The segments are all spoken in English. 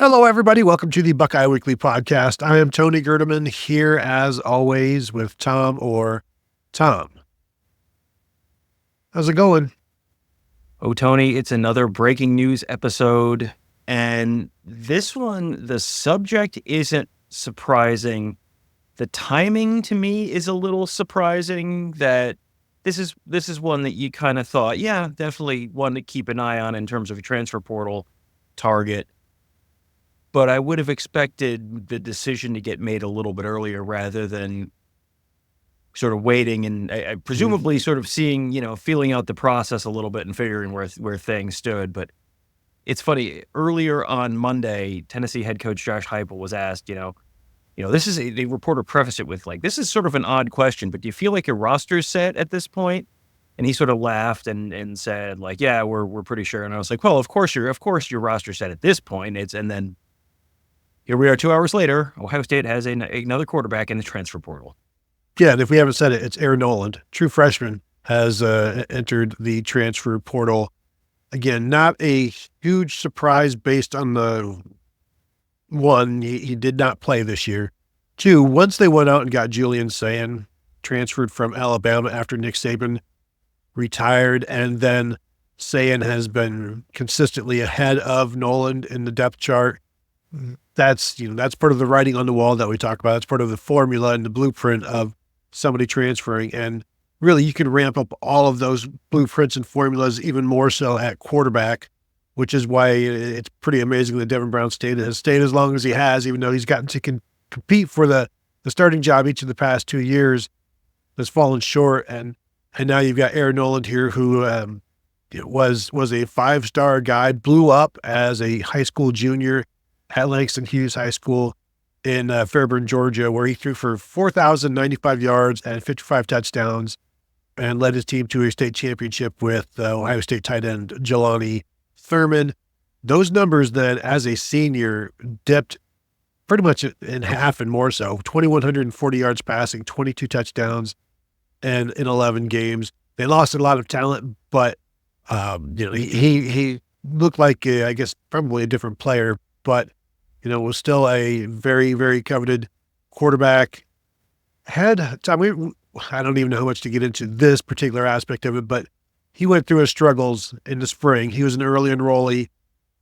Hello, everybody. Welcome to the Buckeye Weekly Podcast. I am Tony Gerdeman here, as always, with Tom or Tom. How's it going? Oh, Tony, it's another breaking news episode. And this one, the subject isn't surprising. The timing to me is a little surprising that this is one that you kind of thought, yeah, definitely one to keep an eye on in terms of a transfer portal target. But I would have expected the decision to get made a little bit earlier rather than sort of waiting and presumably sort of seeing, feeling out the process a little bit and figuring where things stood. But it's funny, earlier on Monday, Tennessee head coach Josh Heupel was asked, this is the reporter prefaced it with this is sort of an odd question, but do you feel like your roster's set at this point? And he sort of laughed and said yeah, we're pretty sure. And I was like, well, of course your roster's set at this point. And then here we are 2 hours later. Ohio State has another quarterback in the transfer portal. Yeah, and if we haven't said it, it's Air Noland, true freshman, has entered the transfer portal. Again, not a huge surprise based on the one, he did not play this year. Two, once they went out and got Julian Sayin, transferred from Alabama after Nick Saban retired, and then Sayin has been consistently ahead of Noland in the depth chart. That's part of the writing on the wall that we talk about. That's part of the formula and the blueprint of somebody transferring. And really, you can ramp up all of those blueprints and formulas even more so at quarterback, which is why it's pretty amazing that Devin Brown has stayed as long as he has, even though he's gotten to compete for the starting job each of the past 2 years. Has fallen short. And now you've got Air Noland here, who was a 5-star guy, blew up as a high school junior at Langston Hughes High School in Fairburn, Georgia, where he threw for 4,095 yards and 55 touchdowns and led his team to a state championship with Ohio State tight end Jelani Thurman. Those numbers then, as a senior, dipped pretty much in half and more so. 2,140 yards passing, 22 touchdowns, and in 11 games. They lost a lot of talent, but he looked like, I guess, probably a different player, but was still a very, very coveted quarterback. I don't even know how much to get into this particular aspect of it, but he went through his struggles in the spring. He was an early enrollee,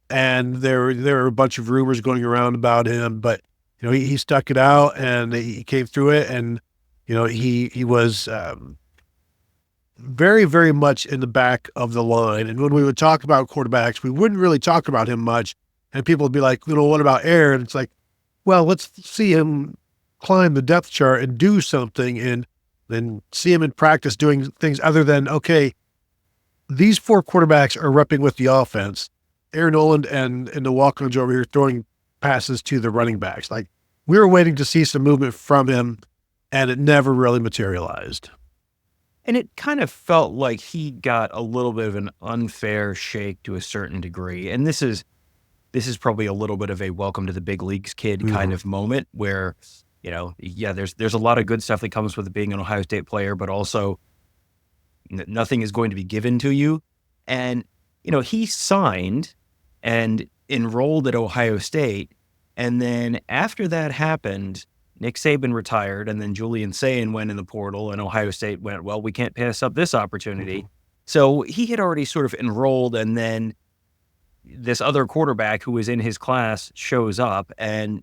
and there were a bunch of rumors going around about him, but he stuck it out and he came through it, and he was very, very much in the back of the line. And when we would talk about quarterbacks, we wouldn't really talk about him much. And people would be like, what about Air? And it's like, well, let's see him climb the depth chart and do something, and then see him in practice doing things other than, okay, these 4 quarterbacks are repping with the offense. Air Noland and the walk-ons over here throwing passes to the running backs. We were waiting to see some movement from him, and it never really materialized. And it kind of felt like he got a little bit of an unfair shake to a certain degree. And this is probably a little bit of a welcome to the big leagues kid kind of moment where, there's a lot of good stuff that comes with being an Ohio State player, but also nothing is going to be given to you. And, he signed and enrolled at Ohio State. And then after that happened, Nick Saban retired, and then Julian Sayin went in the portal, and Ohio State went, well, we can't pass up this opportunity. So he had already sort of enrolled, and then this other quarterback who was in his class shows up, and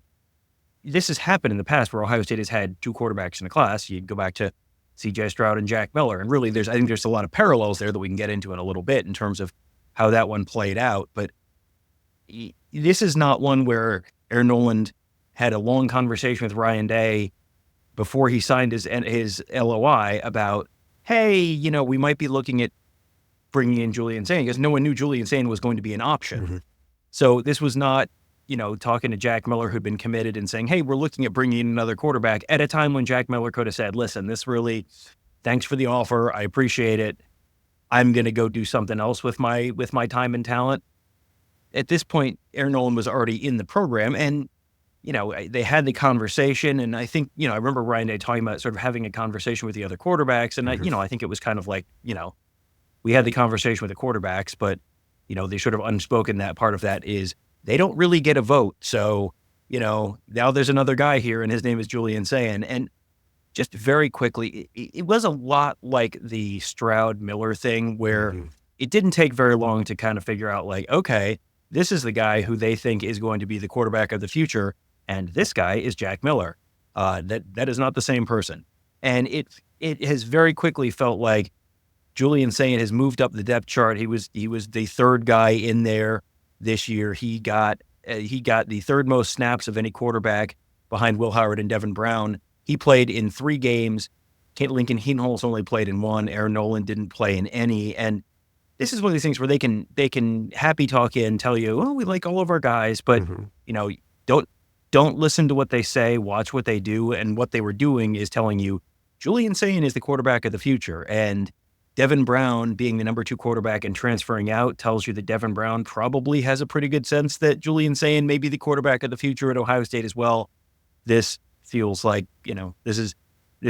this has happened in the past where Ohio State has had 2 quarterbacks in a class. You go back to C.J. Stroud and Jack Miller, and really I think there's a lot of parallels there that we can get into in a little bit in terms of how that one played out. But this is not one where Air Noland had a long conversation with Ryan Day before he signed his LOI about, hey, we might be looking at bringing in Julian Sayin, because no one knew Julian Sayin was going to be an option. So this was not, talking to Jack Miller, who'd been committed, and saying, hey, we're looking at bringing in another quarterback at a time when Jack Miller could have said, listen, thanks for the offer. I appreciate it. I'm going to go do something else with my time and talent. At this point, Air Noland was already in the program, and they had the conversation, and I think, I remember Ryan Day talking about sort of having a conversation with the other quarterbacks, and I think it was kind of like, we had the conversation with the quarterbacks, but, the sort of unspoken that part of that is they don't really get a vote. So, now there's another guy here, and his name is Julian Sayin. And just very quickly, it was a lot like the Stroud-Miller thing, where it didn't take very long to kind of figure out, like, okay, this is the guy who they think is going to be the quarterback of the future, and this guy is Jack Miller. That is not the same person. And it has very quickly felt like Julian Sayin has moved up the depth chart. He was the third guy in there this year. He got the third most snaps of any quarterback behind Will Howard and Devin Brown. He played in 3 games. Lincoln Heenholz only played in 1. Air Noland didn't play in any. And this is one of these things where they can happy talk you and tell you, oh, we like all of our guys, but don't listen to what they say. Watch what they do. And what they were doing is telling you Julian Sayin is the quarterback of the future. And Devin Brown being the number 2 quarterback and transferring out tells you that Devin Brown probably has a pretty good sense that Julian Sayin may be the quarterback of the future at Ohio State as well. This feels like, this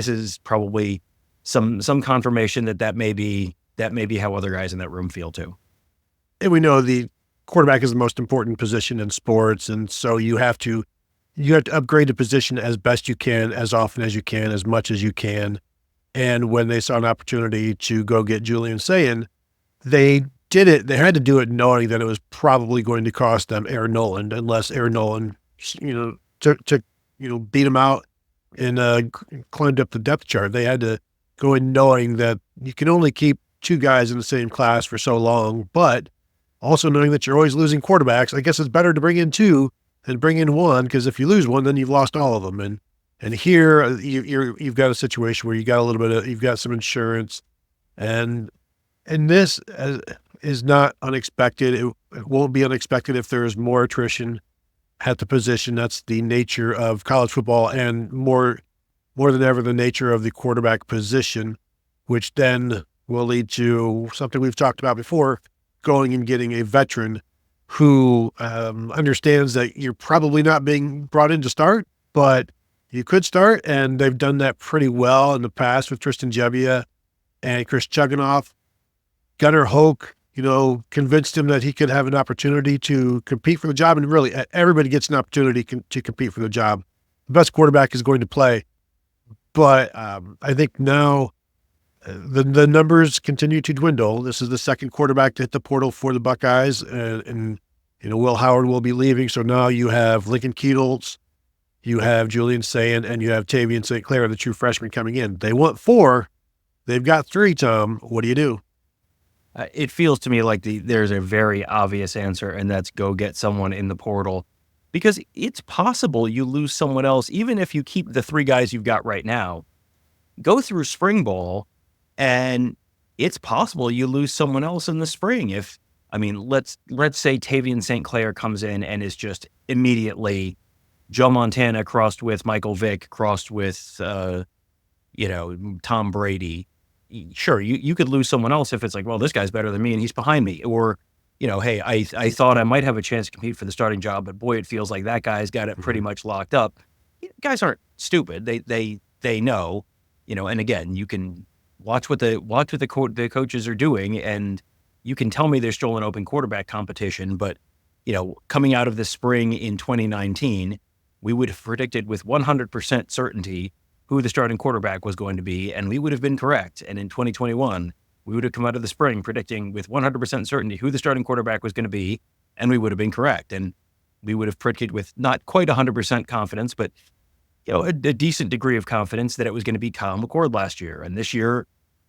is probably some confirmation that may be how other guys in that room feel too. And we know the quarterback is the most important position in sports, and so you have to upgrade the position as best you can, as often as you can, as much as you can. And when they saw an opportunity to go get Julian Sayin, they did it. They had to do it knowing that it was probably going to cost them Air Noland, unless Air Noland, beat him out and climbed up the depth chart. They had to go in knowing that you can only keep 2 guys in the same class for so long, but also knowing that you're always losing quarterbacks. I guess it's better to bring in 2 than bring in 1, because if you lose 1, then you've lost all of them. And here you've got a situation where you've got some insurance, and this is not unexpected. It won't be unexpected if there is more attrition at the position. That's the nature of college football, and more than ever the nature of the quarterback position, which then will lead to something we've talked about before, going and getting a veteran who understands that you're probably not being brought in to start, but you could start, and they've done that pretty well in the past with Tristan Gebbia and Chris Chuganoff. Gunnar Hoke, convinced him that he could have an opportunity to compete for the job, and really everybody gets an opportunity to compete for the job. The best quarterback is going to play, but I think now the numbers continue to dwindle. This is the second quarterback to hit the portal for the Buckeyes, and Will Howard will be leaving, so now you have Lincoln Keatles, you have Julian Sayin, and you have Tavian St. Clair, the true freshman, coming in. They want 4. They've got 3, Tom. What do you do? It feels to me like there's a very obvious answer, and that's go get someone in the portal, because it's possible you lose someone else, even if you keep the 3 guys you've got right now. Go through spring ball, and it's possible you lose someone else in the spring. Let's say Tavian St. Clair comes in and is just immediately Joe Montana crossed with Michael Vick, crossed with, Tom Brady. Sure, you could lose someone else if it's like, well, this guy's better than me and he's behind me. Or, hey, I thought I might have a chance to compete for the starting job, but boy, it feels like that guy's got it pretty much locked up. Guys aren't stupid. They know, and again, you can watch what the coaches are doing, and you can tell me there's still an open quarterback competition, but, coming out of the spring in 2019, we would have predicted with 100% certainty who the starting quarterback was going to be, and we would have been correct. And in 2021, we would have come out of the spring predicting with 100% certainty who the starting quarterback was going to be, and we would have been correct. And we would have predicted with not quite 100% confidence, but a decent degree of confidence that it was going to be Kyle McCord last year. And this year,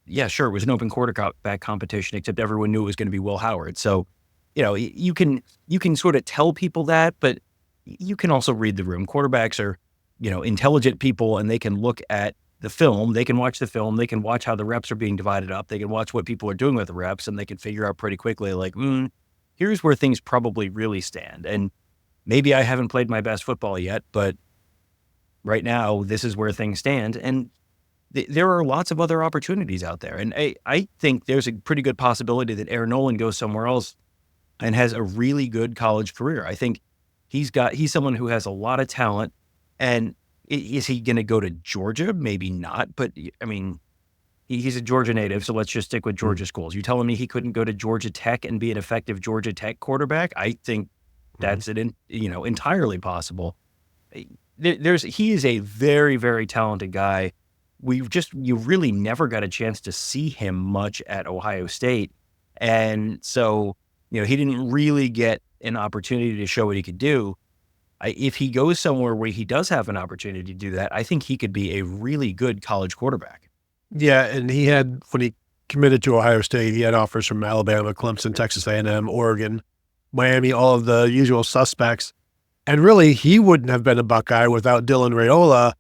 yeah, sure, it was an open quarterback competition, except everyone knew it was going to be Will Howard. So, you can sort of tell people that, but you can also read the room. Quarterbacks are, intelligent people, and they can look at the film. They can watch the film. They can watch how the reps are being divided up. They can watch what people are doing with the reps, and they can figure out pretty quickly, like, here's where things probably really stand. And maybe I haven't played my best football yet, but right now, this is where things stand. And there are lots of other opportunities out there. And I think there's a pretty good possibility that Air Noland goes somewhere else and has a really good college career. I think he's someone who has a lot of talent. And is he going to go to Georgia? Maybe not. But he's a Georgia native, so let's just stick with Georgia schools. You telling me he couldn't go to Georgia Tech and be an effective Georgia Tech quarterback? I think That's entirely possible. He is a very, very talented guy. You really never got a chance to see him much at Ohio State. And so, he didn't really get an opportunity to show what he could do. If he goes somewhere where he does have an opportunity to do that, I think he could be a really good college quarterback. Yeah, and when he committed to Ohio State, he had offers from Alabama, Clemson, Texas A&M, Oregon, Miami, all of the usual suspects. And really, he wouldn't have been a Buckeye without Dylan Raiola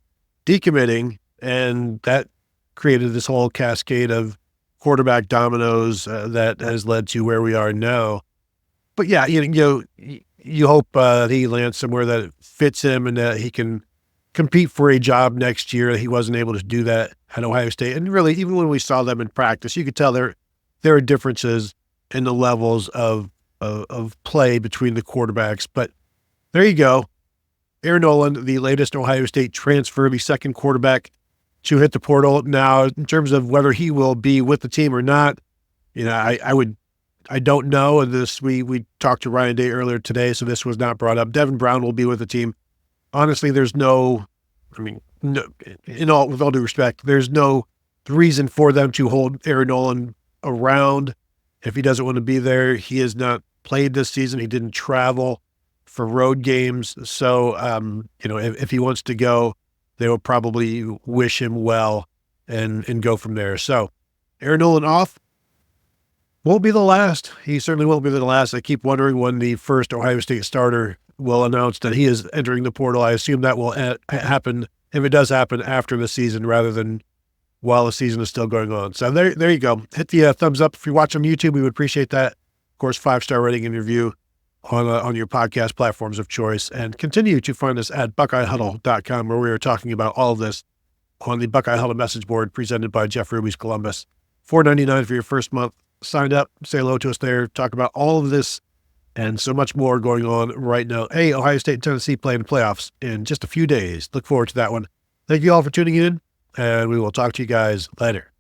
decommitting, and that created this whole cascade of quarterback dominoes that has led to where we are now. But yeah, you hope he lands somewhere that fits him and that he can compete for a job next year. He wasn't able to do that at Ohio State. And really, even when we saw them in practice, you could tell there are differences in the levels of play between the quarterbacks. But there you go. Air Noland, the latest Ohio State transfer, the second quarterback to hit the portal. Now, in terms of whether he will be with the team or not, I don't know. And we talked to Ryan Day earlier today, so this was not brought up. Devin Brown will be with the team. Honestly, with all due respect, there's no reason for them to hold Air Noland around if he doesn't want to be there. He has not played this season. He didn't travel for road games. So, if he wants to go, they will probably wish him well and go from there. So Air Noland off. Won't be the last. He certainly won't be the last. I keep wondering when the first Ohio State starter will announce that he is entering the portal. I assume that will happen, if it does happen, after the season rather than while the season is still going on. So there you go. Hit the thumbs up if you watch on YouTube. We would appreciate that. Of course, 5-star rating and review on your podcast platforms of choice. And continue to find us at BuckeyeHuddle.com, where we are talking about all of this on the Buckeye Huddle message board presented by Jeff Ruby's Columbus. $4.99 for your first month. Signed up, say hello to us there, talk about all of this and so much more going on right now. Hey, Ohio State and Tennessee playing the playoffs in just a few days. Look forward to that one. Thank you all for tuning in, and we will talk to you guys later.